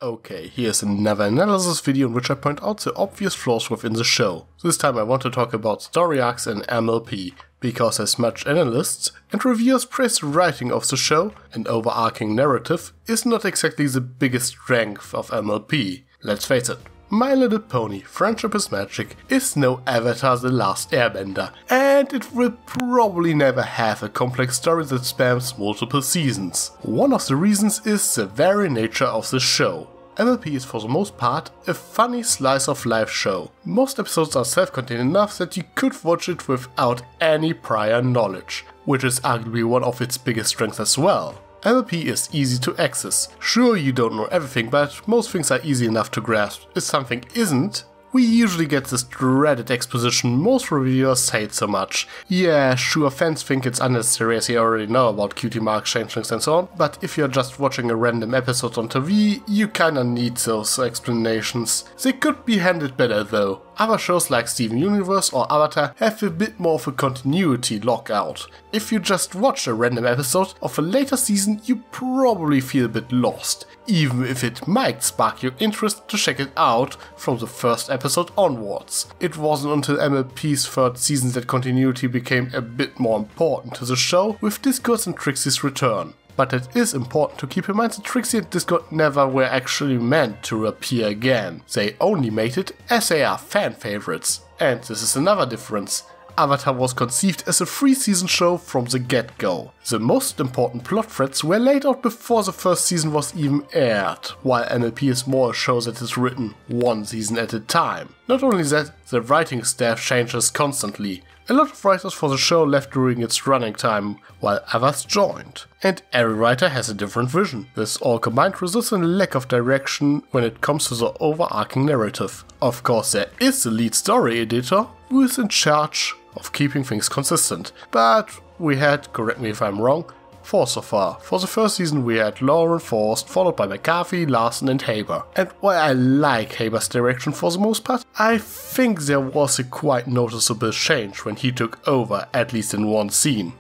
Okay, here's another analysis video in which I point out the obvious flaws within the show. This time I want to talk about story arcs and MLP, because as much analysts and reviewers praise the writing of the show, an overarching narrative is not exactly the biggest strength of MLP. Let's face it, My Little Pony Friendship is Magic is no Avatar The Last Airbender, and it will probably never have a complex story that spans multiple seasons. One of the reasons is the very nature of the show. MLP is for the most part a funny slice of life show. Most episodes are self-contained enough that you could watch it without any prior knowledge, which is arguably one of its biggest strengths as well. MLP is easy to access. Sure, you don't know everything, but most things are easy enough to grasp. If something isn't, we usually get this dreaded exposition most reviewers hate so much. Yeah, sure, fans think it's unnecessary as you already know about cutie marks, changelings and so on, but if you're just watching a random episode on TV, you kinda need those explanations. They could be handled better though. Other shows like Steven Universe or Avatar have a bit more of a continuity lockout. If you just watch a random episode of a later season, you probably feel a bit lost, even if it might spark your interest to check it out from the first episode onwards. It wasn't until MLP's third season that continuity became a bit more important to the show, with Discord's and Trixie's return. But it is important to keep in mind that Trixie and Discord never were actually meant to appear again. They only made it as they are fan favorites. And this is another difference. Avatar was conceived as a 3-season show from the get-go. The most important plot threads were laid out before the first season was even aired, while MLP is more a show that is written one season at a time. Not only that, the writing staff changes constantly. A lot of writers for the show left during its running time, while others joined. And every writer has a different vision. This all combined results in a lack of direction when it comes to the overarching narrative. Of course, there is the lead story editor, who is in charge of keeping things consistent. But we had, correct me if I'm wrong, 4 so far. For the first season we had Lauren, Forst, followed by McCarthy, Larson and Haber. And while I like Haber's direction for the most part, I think there was a quite noticeable change when he took over, at least in one scene.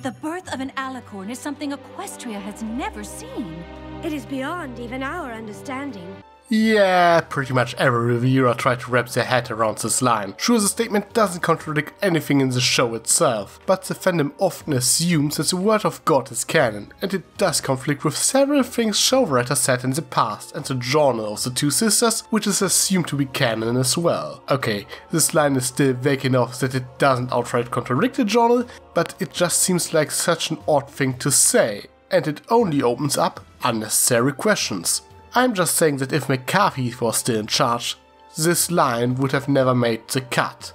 The birth of an alicorn is something Equestria has never seen. It is beyond even our understanding. Yeah, pretty much every reviewer tried to wrap their head around this line. Sure, the statement doesn't contradict anything in the show itself, but the fandom often assumes that the word of God is canon, and it does conflict with several things show writers said in the past and the journal of the two sisters, which is assumed to be canon as well. Okay, this line is still vague enough that it doesn't outright contradict the journal, but it just seems like such an odd thing to say, and it only opens up unnecessary questions. I'm just saying that if McCarthy was still in charge, this line would have never made the cut.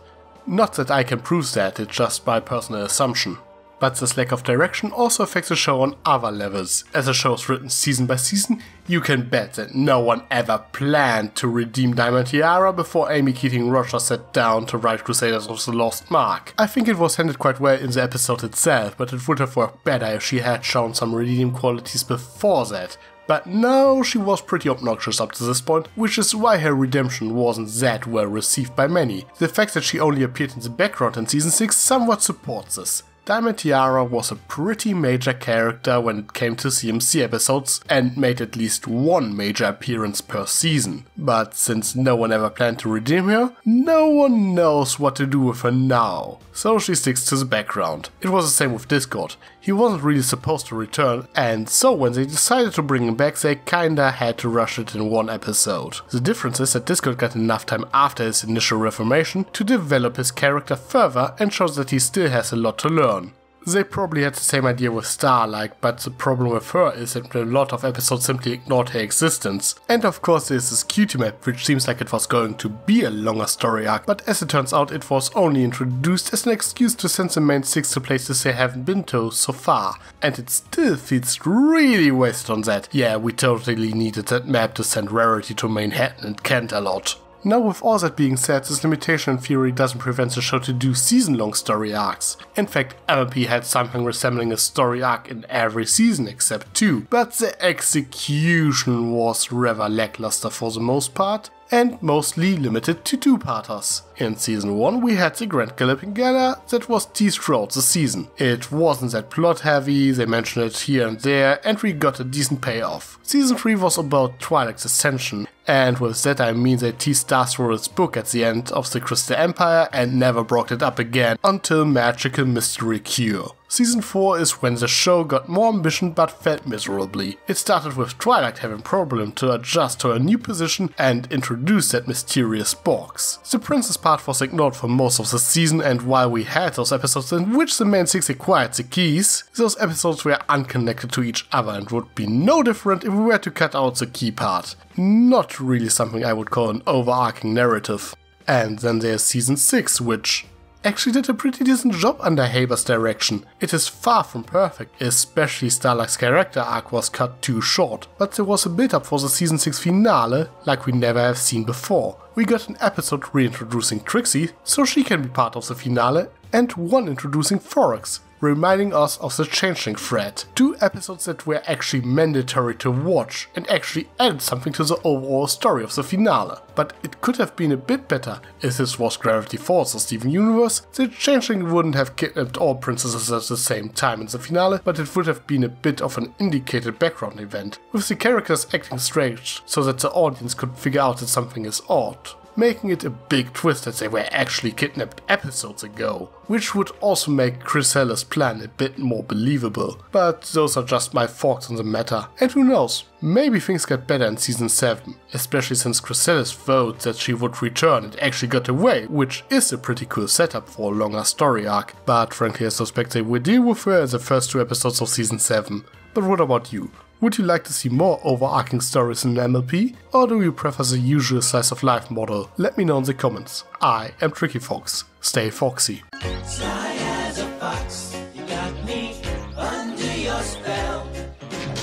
Not that I can prove that, it's just my personal assumption. But this lack of direction also affects the show on other levels. As the show is written season by season, you can bet that no one ever planned to redeem Diamond Tiara before Amy Keating Rogers sat down to write Crusaders of the Lost Mark. I think it was handled quite well in the episode itself, but it would have worked better if she had shown some redeeming qualities before that. But no, she was pretty obnoxious up to this point, which is why her redemption wasn't that well received by many. The fact that she only appeared in the background in season 6 somewhat supports this. Diamond Tiara was a pretty major character when it came to CMC episodes and made at least one major appearance per season. But since no one ever planned to redeem her, no one knows what to do with her now. So she sticks to the background. It was the same with Discord. He wasn't really supposed to return, and so when they decided to bring him back, they kinda had to rush it in one episode. The difference is that Discord got enough time after his initial reformation to develop his character further and shows that he still has a lot to learn. They probably had the same idea with Starlight, but the problem with her is that a lot of episodes simply ignored her existence. And of course there's this cutie map, which seems like it was going to be a longer story arc, but as it turns out it was only introduced as an excuse to send the main 6 to places they haven't been to so far. And it still feels really wasted on that. Yeah, we totally needed that map to send Rarity to Manhattan and Kent a lot. Now, with all that being said, this limitation in theory doesn't prevent the show to do season-long story arcs. In fact, MLP had something resembling a story arc in every season except 2, but the execution was rather lackluster for the most part, and mostly limited to 2-parters. In season 1 we had the Grand Galloping Gala that was teased throughout the season. It wasn't that plot heavy, they mentioned it here and there, and we got a decent payoff. Season 3 was about Twilight's ascension, and with that I mean they teased Darthroll's book at the end of the Crystal Empire and never brought it up again until Magical Mystery Cure. Season 4 is when the show got more ambition but failed miserably. It started with Twilight having problem to adjust to a new position and introduce that mysterious box. The princess part was ignored for most of the season, and while we had those episodes in which the main six acquired the keys, those episodes were unconnected to each other and would be no different if we were to cut out the key part. Not really something I would call an overarching narrative. And then there's season 6, which actually did a pretty decent job under Haber's direction. It is far from perfect, especially Starlights' character arc was cut too short, but there was a build-up for the season 6 finale like we never have seen before. We got an episode reintroducing Trixie, so she can be part of the finale, and one introducing Forex, reminding us of the Changeling thread. 2 episodes that were actually mandatory to watch and actually added something to the overall story of the finale. But it could have been a bit better. If this was Gravity Falls or Steven Universe, the Changeling wouldn't have kidnapped all princesses at the same time in the finale, but it would have been a bit of an indicated background event, with the characters acting strange so that the audience could figure out that something is odd, making it a big twist that they were actually kidnapped episodes ago, which would also make Chrysalis' plan a bit more believable. But those are just my thoughts on the matter, and who knows, maybe things get better in season 7, especially since Chrysalis vowed that she would return and actually got away, which is a pretty cool setup for a longer story arc, but frankly I suspect they will deal with her in the first 2 episodes of season 7. But what about you? Would you like to see more overarching stories in MLP, or do you prefer the usual slice of life model? Let me know in the comments. I am Tricky Fox. Stay foxy. Sly as a fox, you got me under your spell.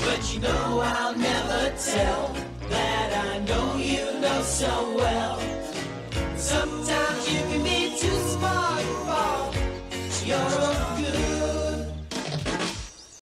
But you know I'll never tell that I know you know so well. Sometimes you can be too smart for you're a good